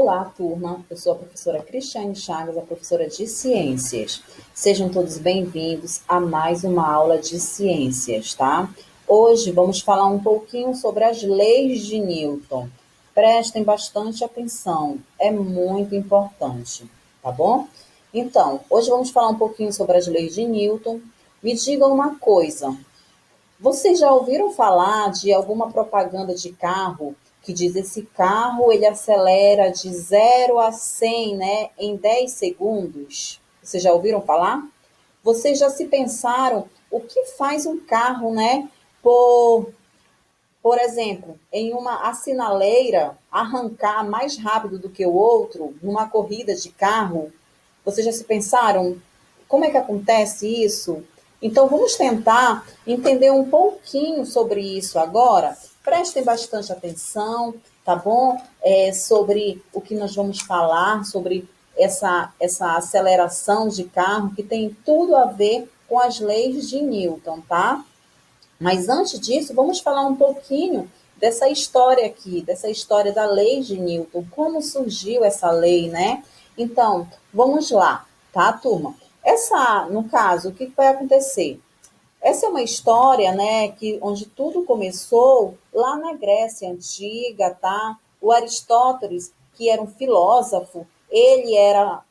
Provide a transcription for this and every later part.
Olá, turma. Eu sou a professora Cristiane Chagas, a professora de Ciências. Sejam todos bem-vindos a mais uma aula de ciências, tá? Hoje vamos falar um pouquinho sobre as leis de Newton. Prestem bastante atenção, é muito importante, tá bom? Então, hoje vamos falar um pouquinho sobre as leis de Newton. Me digam uma coisa, vocês já ouviram falar de alguma propaganda de carro que diz esse carro ele acelera de 0 a 100, né, em 10 segundos? Vocês já ouviram falar? Vocês já se pensaram o que faz um carro, né, por exemplo, em uma assinaleira arrancar mais rápido do que o outro numa corrida de carro? Vocês já se pensaram como é que acontece isso? Então, vamos tentar entender um pouquinho sobre isso agora. Prestem bastante atenção, tá bom? Sobre o que nós vamos falar, sobre essa aceleração de carro, que tem tudo a ver com as leis de Newton, tá? Mas antes disso, vamos falar um pouquinho dessa história aqui, dessa história da lei de Newton, como surgiu essa lei, né? Então, vamos lá, tá, turma? No caso, o que vai acontecer? Essa é uma história, né, onde tudo começou lá na Grécia Antiga, tá? O Aristóteles, que era um filósofo, ele era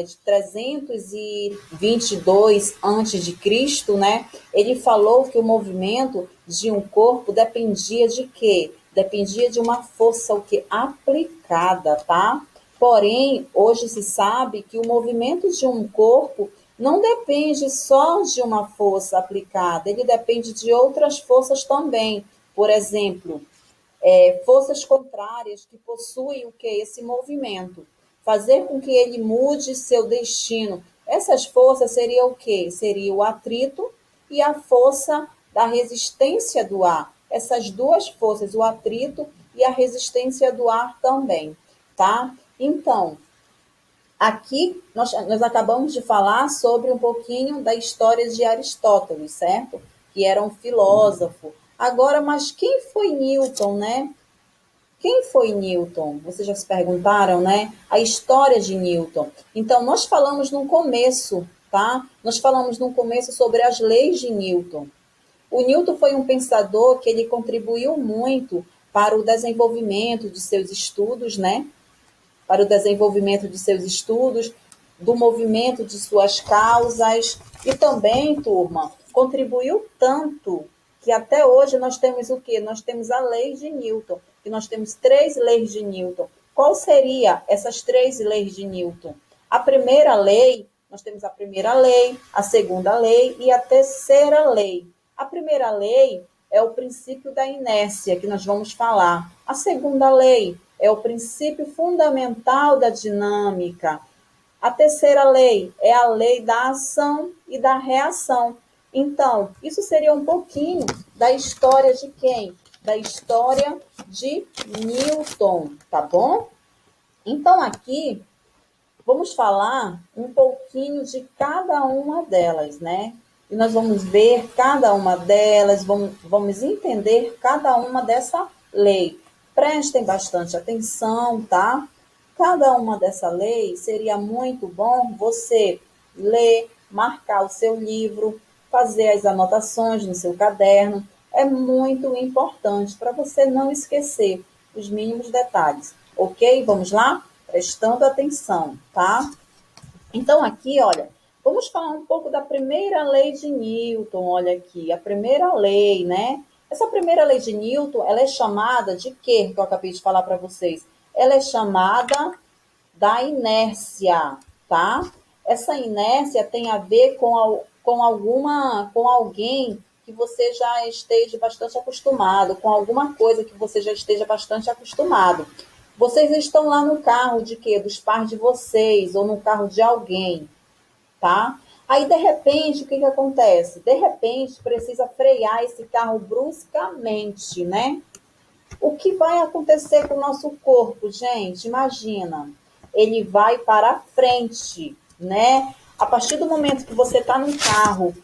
de 322 antes de Cristo, né? Ele falou que o movimento de um corpo dependia de quê? Dependia de uma força o que aplicada, tá? Porém, hoje se sabe que o movimento de um corpo não depende só de uma força aplicada, ele depende de outras forças também. Por exemplo, forças contrárias que possuem o que? Esse movimento. Fazer com que ele mude seu destino. Essas forças seriam o quê? Seria o atrito e a força da resistência do ar. Essas duas forças, o atrito e a resistência do ar também, tá? Então, aqui nós acabamos de falar sobre um pouquinho da história de Aristóteles, certo? Que era um filósofo. Agora, mas quem foi Newton, né? Quem foi Newton? Vocês já se perguntaram, né? A história de Newton. Então, nós falamos no começo, tá? Nós falamos no começo sobre as leis de Newton. O Newton foi um pensador que ele contribuiu muito para o desenvolvimento de seus estudos, né? Para o desenvolvimento de seus estudos, do movimento de suas causas e também, turma, contribuiu tanto que até hoje nós temos o quê? Nós temos a lei de Newton, que nós temos 3 leis de Newton. Qual seria essas 3 leis de Newton? A primeira lei, nós temos a primeira lei, a segunda lei e a terceira lei. A primeira lei é o princípio da inércia, que nós vamos falar. A segunda lei é o princípio fundamental da dinâmica. A terceira lei é a lei da ação e da reação. Então, isso seria um pouquinho da história de quem? Da história de Newton, tá bom? Então, aqui, vamos falar um pouquinho de cada uma delas, né? E nós vamos ver cada uma delas, vamos entender cada uma dessa lei. Prestem bastante atenção, tá? Cada uma dessa lei seria muito bom você ler, marcar o seu livro, fazer as anotações no seu caderno. É muito importante para você não esquecer os mínimos detalhes. Ok? Vamos lá? Prestando atenção, tá? Então, aqui, olha, vamos falar um pouco da primeira lei de Newton. Olha aqui, a primeira lei, né? Essa primeira lei de Newton, ela é chamada de quê? Que eu acabei de falar para vocês. Ela é chamada da inércia, tá? Essa inércia tem a ver com alguém que você já esteja bastante acostumado, com alguma coisa que você já esteja bastante acostumado. Vocês estão lá no carro de quê? Dos pais de vocês, ou no carro de alguém, tá? Aí, de repente, o que acontece? De repente, precisa frear esse carro bruscamente, né? O que vai acontecer com o nosso corpo, gente? Imagina, ele vai para a frente, né? A partir do momento que você está no carro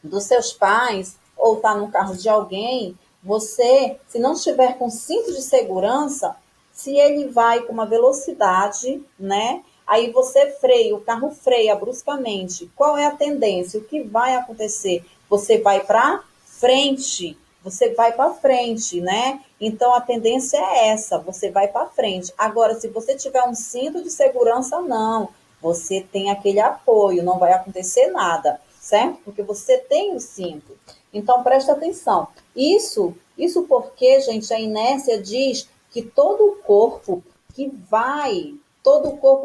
dos seus pais ou está no carro de alguém, você, se não estiver com cinto de segurança, Se ele vai com uma velocidade, né? Aí você freia, o carro freia bruscamente. Qual é a tendência? O que vai acontecer? Você vai para frente, você vai para frente, né? Então a tendência é essa, você vai para frente. Agora, se você tiver um cinto de segurança, não. Você tem aquele apoio, não vai acontecer nada, certo? Porque você tem o cinto. Então presta atenção. Isso porque, gente, a inércia diz que todo o corpo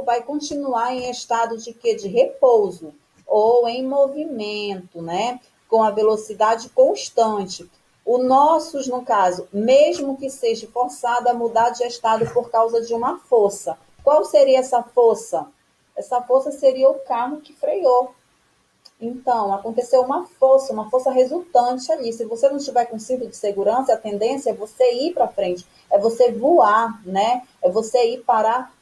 vai continuar em estado de quê? De repouso ou em movimento, né? Com a velocidade constante. O nossos, no caso, mesmo que seja forçado a mudar de estado por causa de uma força. Qual seria essa força? Essa força seria o carro que freou. Então, aconteceu uma força resultante ali. Se você não estiver com cinto de segurança, a tendência é você ir para frente, é você voar, né? É você ir parar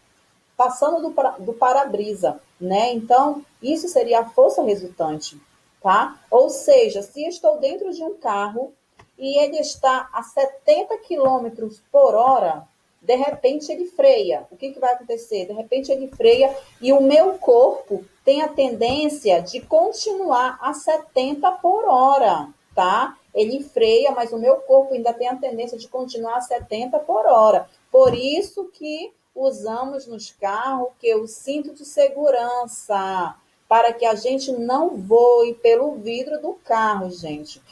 passando do para-brisa, né? Então, isso seria a força resultante, tá? Ou seja, se estou dentro de um carro e ele está a 70 quilômetros por hora, de repente ele freia. O que vai acontecer? De repente ele freia e o meu corpo tem a tendência de continuar a 70 por hora, tá? Ele freia, mas o meu corpo ainda tem a tendência de continuar a 70 por hora. Por isso que usamos nos carros que o cinto de segurança, para que a gente não voe pelo vidro do carro, gente.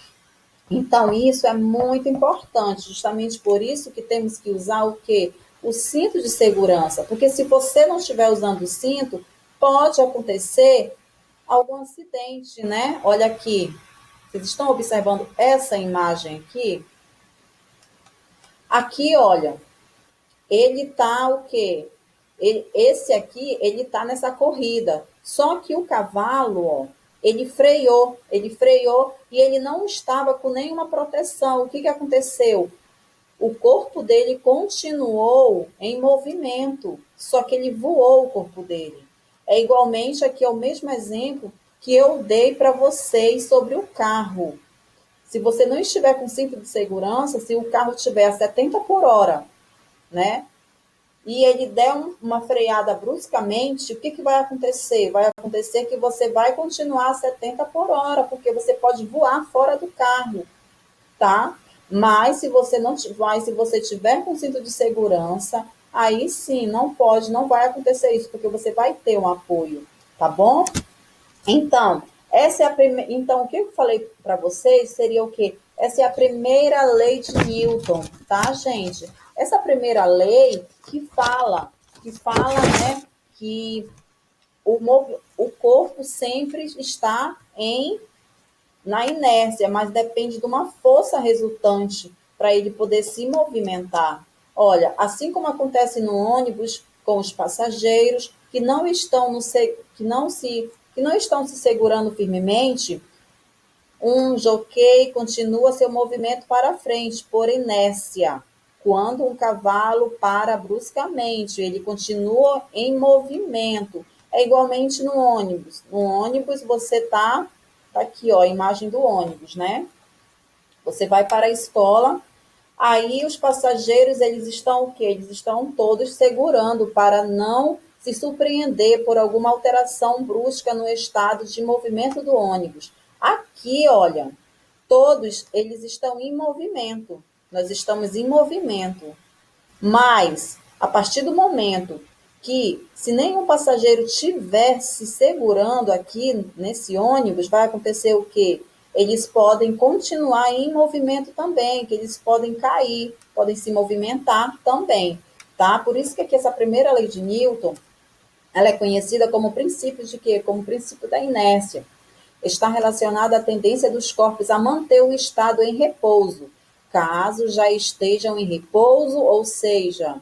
Então, isso é muito importante, justamente por isso que temos que usar o quê? O cinto de segurança, porque se você não estiver usando o cinto, pode acontecer algum acidente, né? Olha aqui, vocês estão observando essa imagem aqui? Aqui, olha, ele tá o quê? Esse aqui, ele tá nessa corrida. Só que o cavalo, ó, ele freou e ele não estava com nenhuma proteção. O que aconteceu? O corpo dele continuou em movimento, só que ele voou o corpo dele. É igualmente aqui é o mesmo exemplo que eu dei para vocês sobre o carro. Se você não estiver com cinto de segurança, se o carro estiver a 70 por hora, né? E ele der uma freada bruscamente, o que vai acontecer? Vai acontecer que você vai continuar a 70 por hora, porque você pode voar fora do carro, tá? Mas se você não vai, se você tiver com cinto de segurança, aí sim, não pode, não vai acontecer isso, porque você vai ter um apoio, tá bom? Então, essa é a primeira. Então, o que eu falei para vocês seria o quê? Essa é a primeira lei de Newton, tá, gente? Essa primeira lei que fala, né, que o corpo sempre está na inércia, mas depende de uma força resultante para ele poder se movimentar. Olha, assim como acontece no ônibus com os passageiros que não estão que não estão se segurando firmemente, um jockey continua seu movimento para frente por inércia. Quando um cavalo para bruscamente, ele continua em movimento. É igualmente no ônibus. No ônibus você tá aqui, ó, a imagem do ônibus, né? Você vai para a escola, aí os passageiros, eles estão o quê? Eles estão todos segurando para não se surpreender por alguma alteração brusca no estado de movimento do ônibus. Aqui, olha, todos eles estão em movimento. Nós estamos em movimento. Mas, a partir do momento que, se nenhum passageiro estiver se segurando aqui nesse ônibus, vai acontecer o quê? Eles podem continuar em movimento também, que eles podem cair, podem se movimentar também, tá? Por isso que aqui essa primeira lei de Newton, ela é conhecida como princípio de quê? Como princípio da inércia. Está relacionada à tendência dos corpos a manter o estado em repouso, caso já estejam em repouso, ou seja,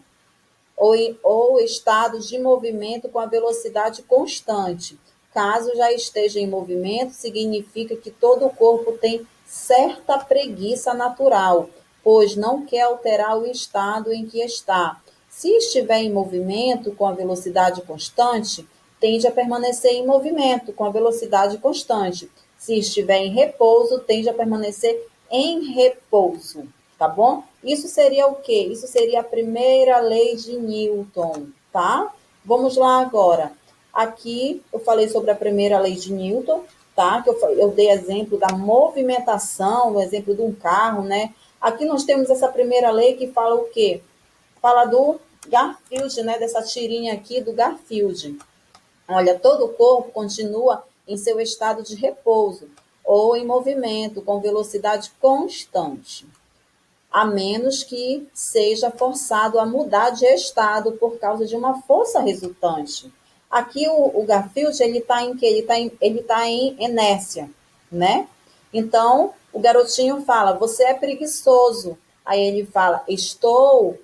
ou estados de movimento com a velocidade constante. Caso já esteja em movimento, significa que todo o corpo tem certa preguiça natural, pois não quer alterar o estado em que está. Se estiver em movimento com a velocidade constante, tende a permanecer em movimento com a velocidade constante. Se estiver em repouso, tende a permanecer em repouso. tá bom? Isso seria o quê? Isso seria a primeira lei de Newton, tá? Vamos lá agora. Aqui eu falei sobre a primeira lei de Newton, tá? Que eu dei exemplo da movimentação, o exemplo de um carro, né? Aqui nós temos essa primeira lei que fala o quê? Fala do Garfield, né? Dessa tirinha aqui do Garfield. Olha, todo o corpo continua em seu estado de repouso ou em movimento com velocidade constante, a menos que seja forçado a mudar de estado por causa de uma força resultante. Aqui o Garfield, ele está em quê? Ele tá em inércia, né? Então, o garotinho fala, você é preguiçoso. Aí ele fala, estou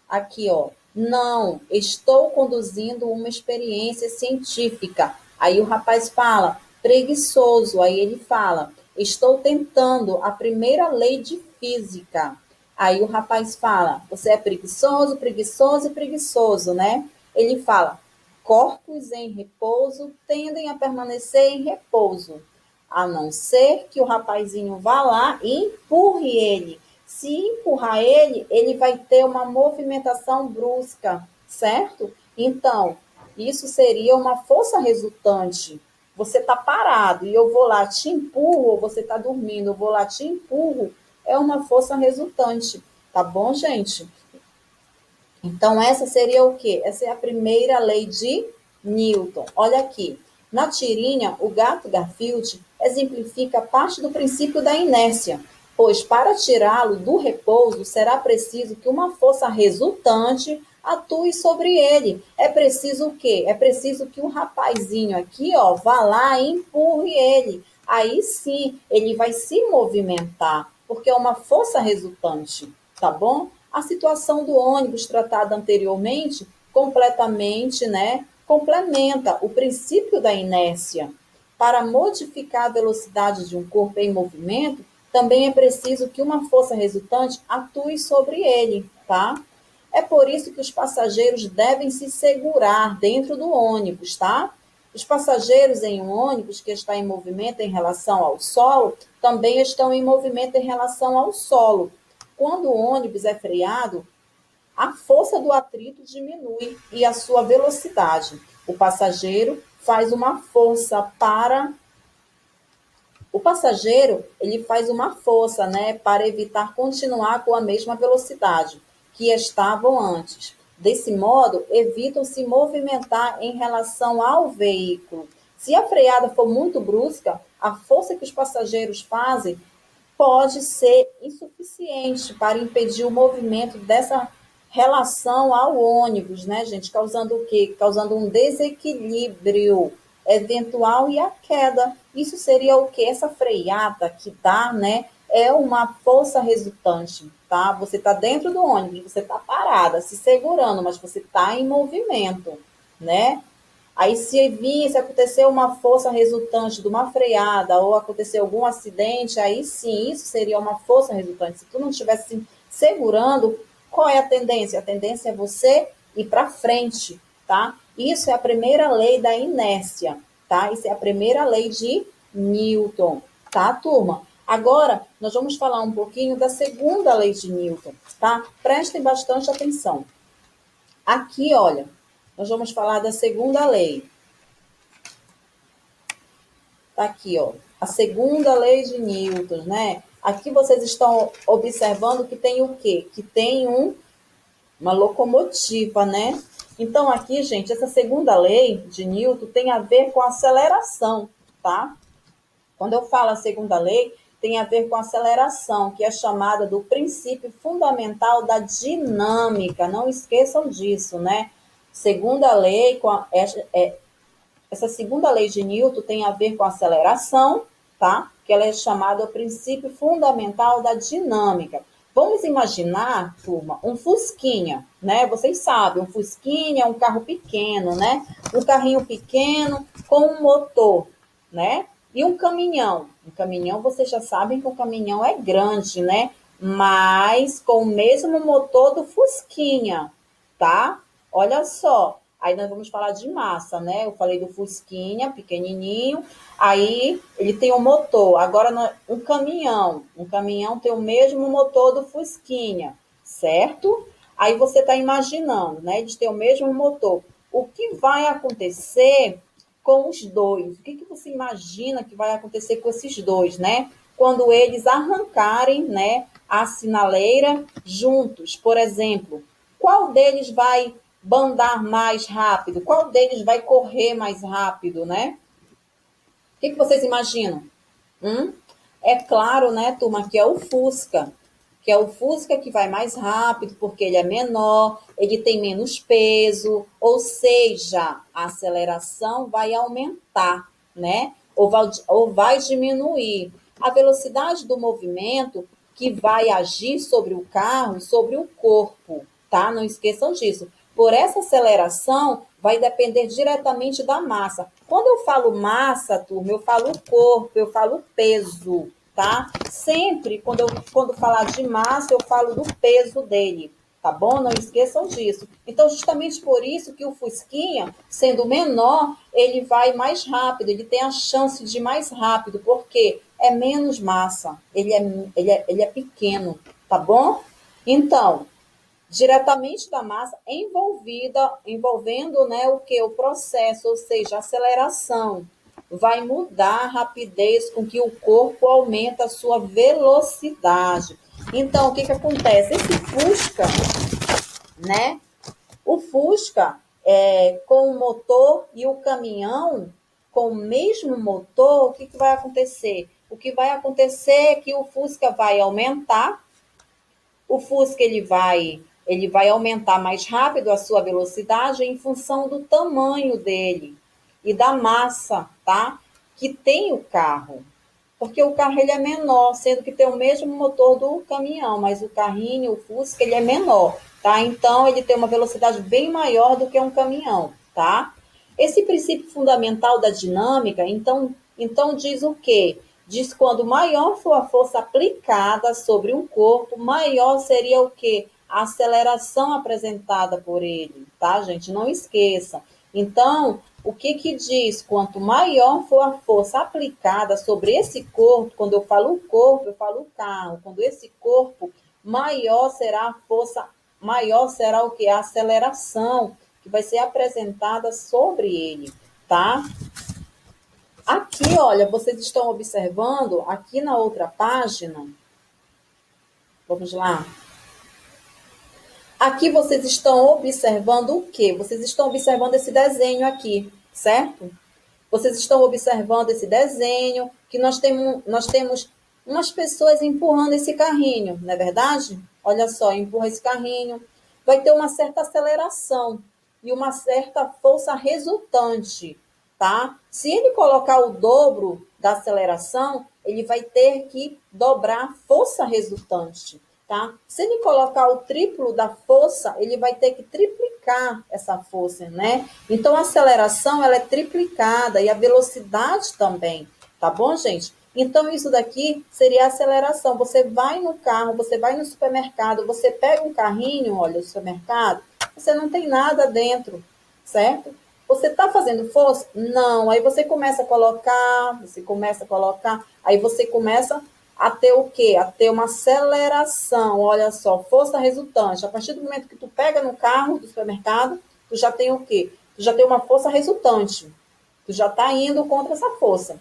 aqui, ó. Não, estou conduzindo uma experiência científica. Aí o rapaz fala, preguiçoso. Aí ele fala, estou tentando a primeira lei de física. Aí o rapaz fala, você é preguiçoso, preguiçoso e preguiçoso, né? Ele fala, corpos em repouso tendem a permanecer em repouso, a não ser que o rapazinho vá lá e empurre ele. Se empurrar ele, ele vai ter uma movimentação brusca, certo? Então, isso seria uma força resultante. Você está parado e eu vou lá te empurro, ou você está dormindo, eu vou lá te empurro, é uma força resultante, tá bom, gente? Então, essa seria o quê? Essa é a primeira lei de Newton. Olha aqui. Na tirinha, o gato Garfield exemplifica parte do princípio da inércia, pois para tirá-lo do repouso será preciso que uma força resultante atue sobre ele. É preciso o quê? É preciso que o rapazinho aqui, ó, vá lá e empurre ele. Aí sim, ele vai se movimentar, porque é uma força resultante, tá bom? A situação do ônibus tratada anteriormente completamente, né, complementa o princípio da inércia. Para modificar a velocidade de um corpo em movimento, também é preciso que uma força resultante atue sobre ele, tá? É por isso que os passageiros devem se segurar dentro do ônibus, tá? Os passageiros em um ônibus que está em movimento em relação ao solo também estão em movimento em relação ao solo. Quando o ônibus é freado, a força do atrito diminui e a sua velocidade. O passageiro faz uma força para o passageiro, ele faz uma força, né, para evitar continuar com a mesma velocidade que estavam antes. Desse modo, evitam se movimentar em relação ao veículo. Se a freada for muito brusca, a força que os passageiros fazem pode ser insuficiente para impedir o movimento dessa relação ao ônibus, né, gente? Causando o quê? Causando um desequilíbrio eventual e a queda. Isso seria o quê? Essa freada que dá, né? É uma força resultante, tá? Você está dentro do ônibus, você está parada, se segurando, mas você está em movimento, né? Aí, se acontecer uma força resultante de uma freada ou acontecer algum acidente, aí sim, isso seria uma força resultante. Se tu não estivesse se segurando, qual é a tendência? A tendência é você ir para frente, tá? Isso é a primeira lei da inércia, tá? Isso é a primeira lei de Newton, tá, turma? Agora, nós vamos falar um pouquinho da segunda lei de Newton, tá? Prestem bastante atenção. Aqui, olha, nós vamos falar da segunda lei. Tá aqui, ó. A segunda lei de Newton, né? Aqui vocês estão observando que tem o quê? Que tem uma locomotiva, né? Então, aqui, gente, essa segunda lei de Newton tem a ver com aceleração, tá? Quando eu falo a segunda lei, tem a ver com aceleração, que é chamada do princípio fundamental da dinâmica. Não esqueçam disso, né? Segunda lei, essa segunda lei de Newton tem a ver com a aceleração, tá? Que ela é chamada o princípio fundamental da dinâmica. Vamos imaginar, turma, um fusquinha, né? Vocês sabem, um fusquinha é um carro pequeno, né? Um carrinho pequeno com um motor, né? E um caminhão. Um caminhão, vocês já sabem que o caminhão é grande, né? Mas com o mesmo motor do fusquinha, tá? Olha só, Aí nós vamos falar de massa, né? Eu falei do Fusquinha, pequenininho, aí ele tem um motor. Agora, um caminhão tem o mesmo motor do Fusquinha, certo? Aí você está imaginando, né? Eles têm o mesmo motor. O que vai acontecer com os dois? O que você imagina que vai acontecer com esses dois, né? Quando eles arrancarem, né, a sinaleira juntos, por exemplo, qual deles vai bandar mais rápido? Qual deles vai correr mais rápido, né? O que vocês imaginam? Hum? É claro, né, turma, que é o Fusca. Que é o Fusca que vai mais rápido, porque ele é menor, ele tem menos peso, ou seja, a aceleração vai aumentar, né? Ou vai diminuir. A velocidade do movimento que vai agir sobre o carro, sobre o corpo, tá? Não esqueçam disso. Por essa aceleração, vai depender diretamente da massa. Quando eu falo massa, turma, eu falo corpo, eu falo peso, tá? Sempre, quando falar de massa, eu falo do peso dele, tá bom? Não esqueçam disso. Então, justamente por isso que o Fusquinha, sendo menor, ele vai mais rápido, ele tem a chance de ir mais rápido, porque é menos massa, ele é pequeno, tá bom? Então, diretamente da massa envolvendo, né, o que? O processo, ou seja, a aceleração. Vai mudar a rapidez com que o corpo aumenta a sua velocidade. Então, o que acontece? Esse Fusca, né? O Fusca, com o motor e o caminhão com o mesmo motor, o que vai acontecer? O que vai acontecer é que o Fusca vai aumentar, o Fusca ele vai aumentar mais rápido a sua velocidade em função do tamanho dele e da massa, tá? Que tem o carro. Porque o carro ele é menor, sendo que tem o mesmo motor do caminhão, mas o carrinho, o Fusca, ele é menor, tá? Então ele tem uma velocidade bem maior do que um caminhão, tá? Esse princípio fundamental da dinâmica, então diz o quê? Diz quando maior for a força aplicada sobre um corpo, maior seria o quê? A aceleração apresentada por ele, tá, gente? Não esqueçam. Então, o que diz? Quanto maior for a força aplicada sobre esse corpo, quando eu falo o corpo, eu falo o carro. Quando esse corpo, maior será a força, maior será o que? A aceleração que vai ser apresentada sobre ele, tá? Aqui, olha, vocês estão observando, aqui na outra página, vamos lá. Aqui vocês estão observando o quê? Vocês estão observando esse desenho aqui, certo? Vocês estão observando esse desenho, que nós temos umas pessoas empurrando esse carrinho, não é verdade? Olha só, empurra esse carrinho. Vai ter uma certa aceleração e uma certa força resultante, tá? Se ele colocar o dobro da aceleração, ele vai ter que dobrar a força resultante, tá? Se ele colocar o triplo da força, ele vai ter que triplicar essa força, né? Então a aceleração ela é triplicada e a velocidade também, tá bom, gente? Então isso daqui seria a aceleração. Você vai no carro, você vai no supermercado, você pega um carrinho, olha, o supermercado, você não tem nada dentro, certo? Você está fazendo força? Não. Aí você começa a colocar, aí você começa a ter o quê? A ter uma aceleração, olha só, força resultante. A partir do momento que tu pega no carro do supermercado, tu já tem o quê? Tu já tem uma força resultante. Tu já está indo contra essa força.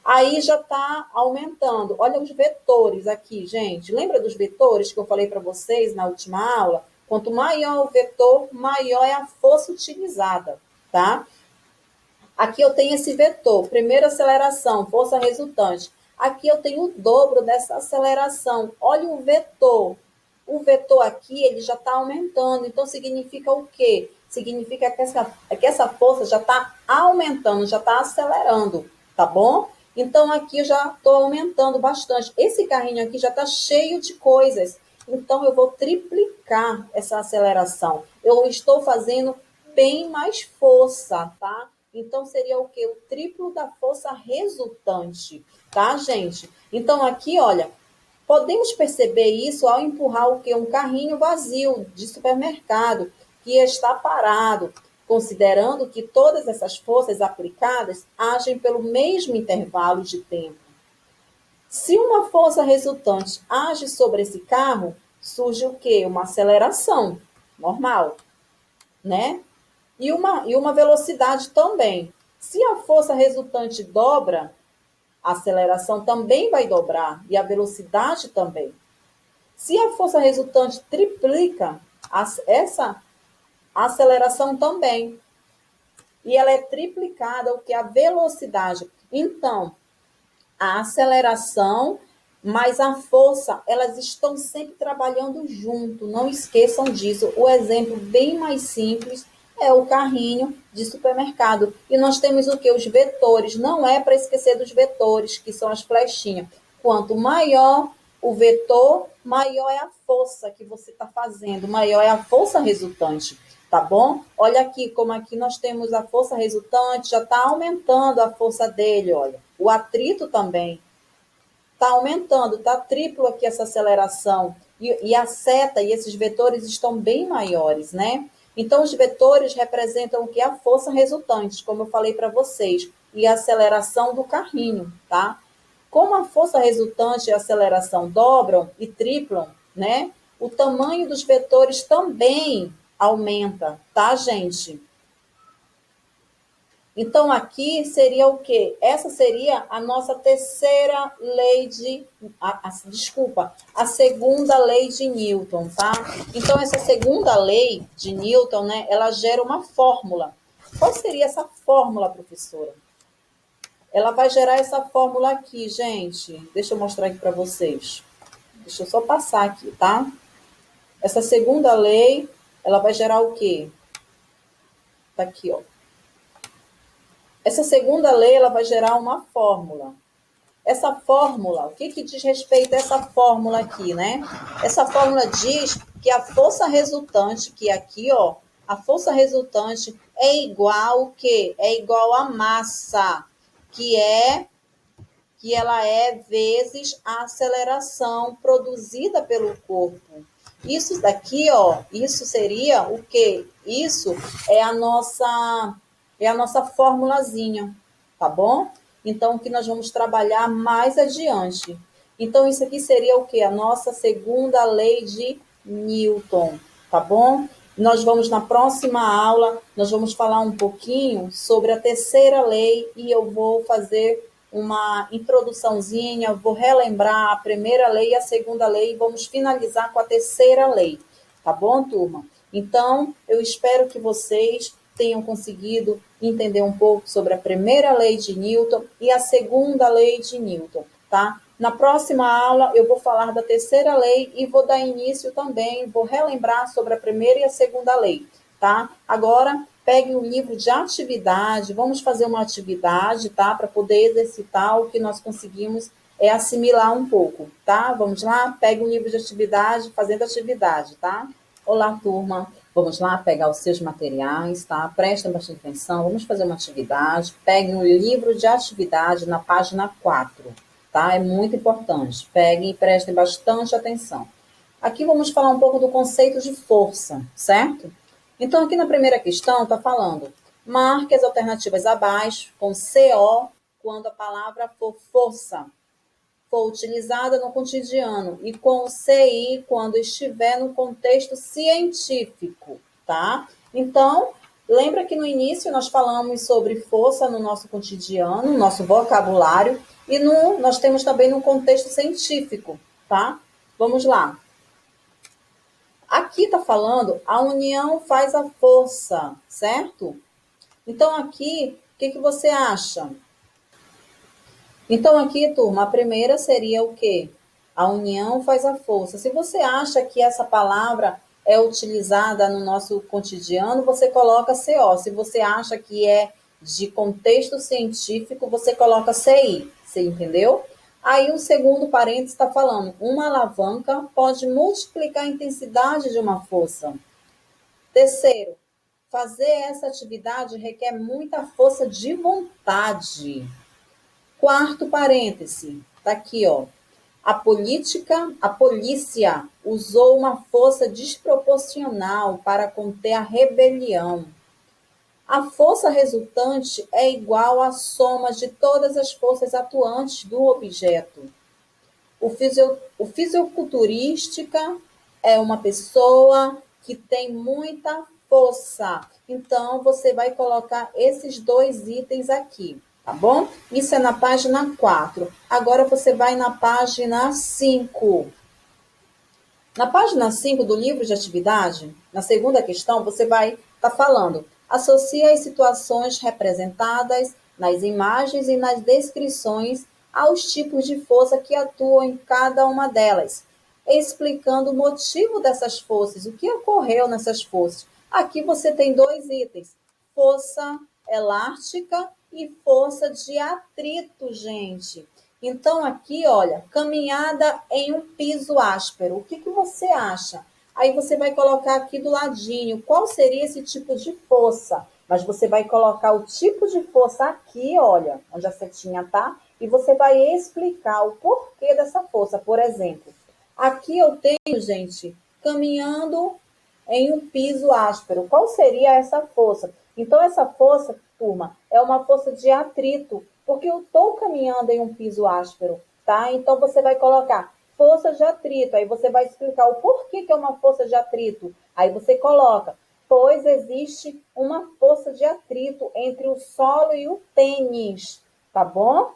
Aí já está aumentando. Olha os vetores aqui, gente. Lembra dos vetores que eu falei para vocês na última aula? Quanto maior o vetor, maior é a força utilizada, tá? Aqui eu tenho esse vetor, primeira aceleração, força resultante. Aqui eu tenho o dobro dessa aceleração. Olha o vetor. O vetor aqui, ele já está aumentando. Então, significa o quê? Significa que essa força já está aumentando, já está acelerando, tá bom? Então, aqui eu já estou aumentando bastante. Esse carrinho aqui já está cheio de coisas. Então, eu vou triplicar essa aceleração. Eu estou fazendo bem mais força, tá? Então, seria o quê? O triplo da força resultante, tá, gente? Então, aqui, olha, podemos perceber isso ao empurrar o quê? Um carrinho vazio de supermercado que está parado. considerando que todas essas forças aplicadas agem pelo mesmo intervalo de tempo. Se uma força resultante age sobre esse carro, surge o quê? Uma aceleração normal, né? E uma velocidade também. Se a força resultante dobra, a aceleração também vai dobrar e a velocidade também. Se a força resultante triplica, essa aceleração também. E ela é triplicada, o que é a velocidade. Então, a aceleração mais a força, elas estão sempre trabalhando junto. Não esqueçam disso. O exemplo bem mais simples é o carrinho de supermercado. E nós temos o que? Os vetores. Não é para esquecer dos vetores, que são as flechinhas. Quanto maior o vetor, maior é a força que você está fazendo, maior é a força resultante, tá bom? Olha aqui, como aqui nós temos a força resultante, já está aumentando a força dele, olha. O atrito também está aumentando, está triplo aqui essa aceleração. E a seta e esses vetores estão bem maiores, né? Então, os vetores representam o que? A força resultante, como eu falei para vocês, e a aceleração do carrinho, tá? Como a força resultante e a aceleração dobram e triplam, né? O tamanho dos vetores também aumenta, tá, gente? Então, aqui seria o quê? Essa seria a nossa terceira lei de... desculpa, a segunda lei de Newton, tá? Então, essa segunda lei de Newton, né, ela gera uma fórmula. Qual seria essa fórmula, professora? Ela vai gerar essa fórmula aqui, gente. Deixa eu mostrar aqui para vocês. Deixa eu só passar aqui, tá? Essa segunda lei, ela vai gerar o quê? Tá aqui, ó. Essa segunda lei, ela vai gerar uma fórmula. Essa fórmula, o que diz respeito a essa fórmula aqui, né? Essa fórmula diz que a força resultante, que aqui, ó, a força resultante é igual o quê? É igual a massa, que ela é vezes a aceleração produzida pelo corpo. Isso daqui, ó, isso seria o quê? Isso é a nossa formulazinha, tá bom? Então, que nós vamos trabalhar mais adiante. Então, isso aqui seria o quê? A nossa segunda lei de Newton, tá bom? Nós vamos, na próxima aula, nós vamos falar um pouquinho sobre a terceira lei e eu vou fazer uma introduçãozinha, vou relembrar a primeira lei e a segunda lei e vamos finalizar com a terceira lei, tá bom, turma? Então, eu espero que vocês tenham conseguido entender um pouco sobre a primeira lei de Newton e a segunda lei de Newton, tá? Na próxima aula, eu vou falar da terceira lei e vou dar início também, vou relembrar sobre a primeira e a segunda lei, tá? Agora, pegue um livro de atividade, vamos fazer uma atividade, tá? Para poder exercitar o que nós conseguimos assimilar um pouco, tá? Vamos lá? Pegue um livro de atividade, fazendo atividade, tá? Olá, turma. Vamos lá pegar os seus materiais, tá? Prestem bastante atenção. Vamos fazer uma atividade. Peguem o livro de atividade na página 4, tá? É muito importante. Peguem e prestem bastante atenção. Aqui vamos falar um pouco do conceito de força, certo? Então, aqui na primeira questão está falando, marque as alternativas abaixo com CO quando a palavra for força for utilizada no cotidiano e com o CI quando estiver no contexto científico, tá? Então, lembra que no início nós falamos sobre força no nosso cotidiano, no nosso vocabulário, e nós temos também no contexto científico, tá? Vamos lá. Aqui está falando, a união faz a força, certo? Então, aqui, o que você acha? Então, aqui, turma, a primeira seria o quê? A união faz a força. Se você acha que essa palavra é utilizada no nosso cotidiano, você coloca CO. Se você acha que é de contexto científico, você coloca CI. Você entendeu? Aí o segundo parênteses está falando, uma alavanca pode multiplicar a intensidade de uma força. Terceiro, fazer essa atividade requer muita força de vontade. Quarto parêntese, tá aqui, ó. A polícia usou uma força desproporcional para conter a rebelião. A força resultante é igual à soma de todas as forças atuantes do objeto. O fisiculturística é uma pessoa que tem muita força. Então, você vai colocar esses dois itens aqui, tá bom? Isso é na página 4. Agora, você vai na página 5. Na página 5 do livro de atividade, na segunda questão, você vai estar falando: associa as situações representadas nas imagens e nas descrições aos tipos de força que atuam em cada uma delas, explicando o motivo dessas forças, o que ocorreu nessas forças. Aqui você tem dois itens: força elástica e força de atrito, gente. Então, aqui, olha, caminhada em um piso áspero. O que você acha? Aí você vai colocar aqui do ladinho qual seria esse tipo de força. Mas você vai colocar o tipo de força aqui, olha, onde a setinha tá, e você vai explicar o porquê dessa força. Por exemplo, aqui eu tenho, gente, caminhando em um piso áspero. Qual seria essa força? Então, essa força, turma, é uma força de atrito, porque eu estou caminhando em um piso áspero, tá? Então, você vai colocar força de atrito, aí você vai explicar o porquê que é uma força de atrito. Aí você coloca, pois existe uma força de atrito entre o solo e o tênis, tá bom?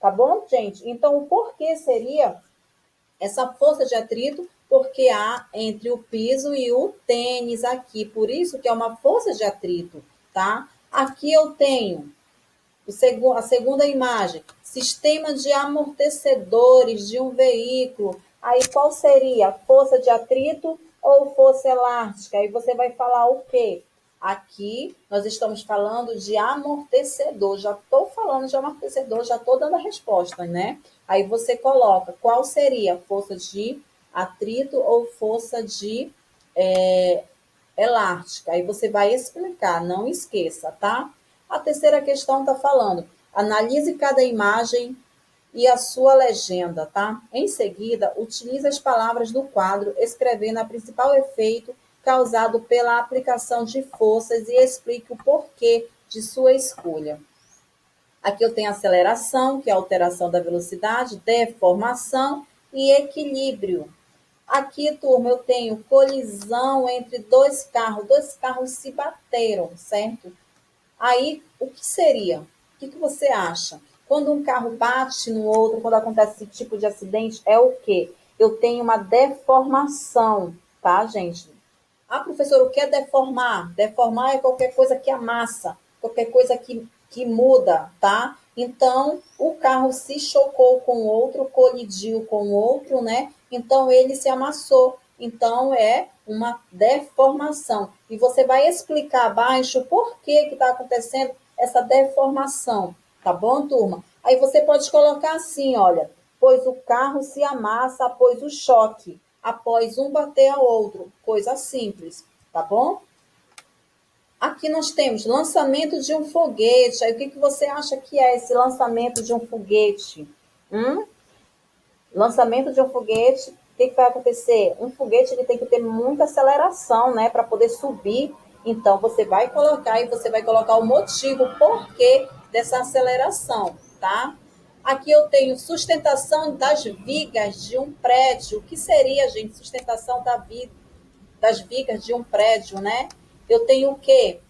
Tá bom, gente? Então, o porquê seria essa força de atrito, porque há entre o piso e o tênis aqui, por isso que é uma força de atrito, tá? Aqui eu tenho a segunda imagem, sistema de amortecedores de um veículo. Aí qual seria? Força de atrito ou força elástica? Aí você vai falar o quê? Aqui nós estamos falando de amortecedor. Já estou falando de amortecedor, já estou dando a resposta, né? Aí você coloca qual seria força de atrito ou força de elástica. Aí você vai explicar, não esqueça, tá? A terceira questão está falando: analise cada imagem e a sua legenda, tá? Em seguida, utilize as palavras do quadro, escrevendo o principal efeito causado pela aplicação de forças e explique o porquê de sua escolha. Aqui eu tenho aceleração, que é a alteração da velocidade, deformação e equilíbrio. Aqui, turma, eu tenho colisão entre dois carros se bateram, certo? Aí, o que seria? O que você acha? Quando um carro bate no outro, quando acontece esse tipo de acidente, é o quê? Eu tenho uma deformação, tá, gente? Ah, professor, o que é deformar? Deformar é qualquer coisa que amassa, qualquer coisa que muda, tá? Então, o carro se chocou com o outro, colidiu com o outro, né? Então, ele se amassou. Então, é uma deformação. E você vai explicar abaixo por que está acontecendo essa deformação, tá bom, turma? Aí você pode colocar assim, olha, pois o carro se amassa após o choque, após um bater ao outro, coisa simples, tá bom? Aqui nós temos lançamento de um foguete. Aí o que você acha que é esse lançamento de um foguete? Hum? Lançamento de um foguete, o que vai acontecer? Um foguete ele tem que ter muita aceleração, né, para poder subir. Então você vai colocar e você vai colocar o motivo, o porquê dessa aceleração, tá? Aqui eu tenho sustentação das vigas de um prédio. O que seria, gente, sustentação das vigas de um prédio, né? Eu tenho o quê?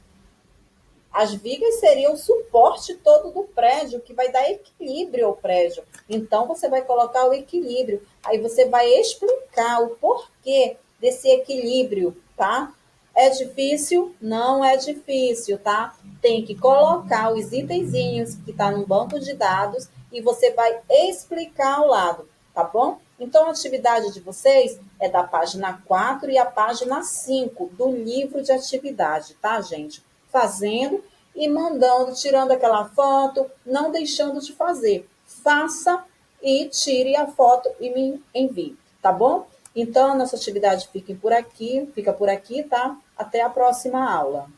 As vigas seriam o suporte todo do prédio, que vai dar equilíbrio ao prédio. Então, você vai colocar o equilíbrio. Aí você vai explicar o porquê desse equilíbrio, tá? É difícil? Não é difícil, tá? Tem que colocar os itenzinhos que está no banco de dados e você vai explicar ao lado, tá bom? Então, a atividade de vocês é da página 4 e a página 5 do livro de atividade, tá, gente? Fazendo e mandando, tirando aquela foto, não deixando de fazer. Faça e tire a foto e me envie, tá bom? Então, a nossa atividade fica por aqui, tá? Até a próxima aula.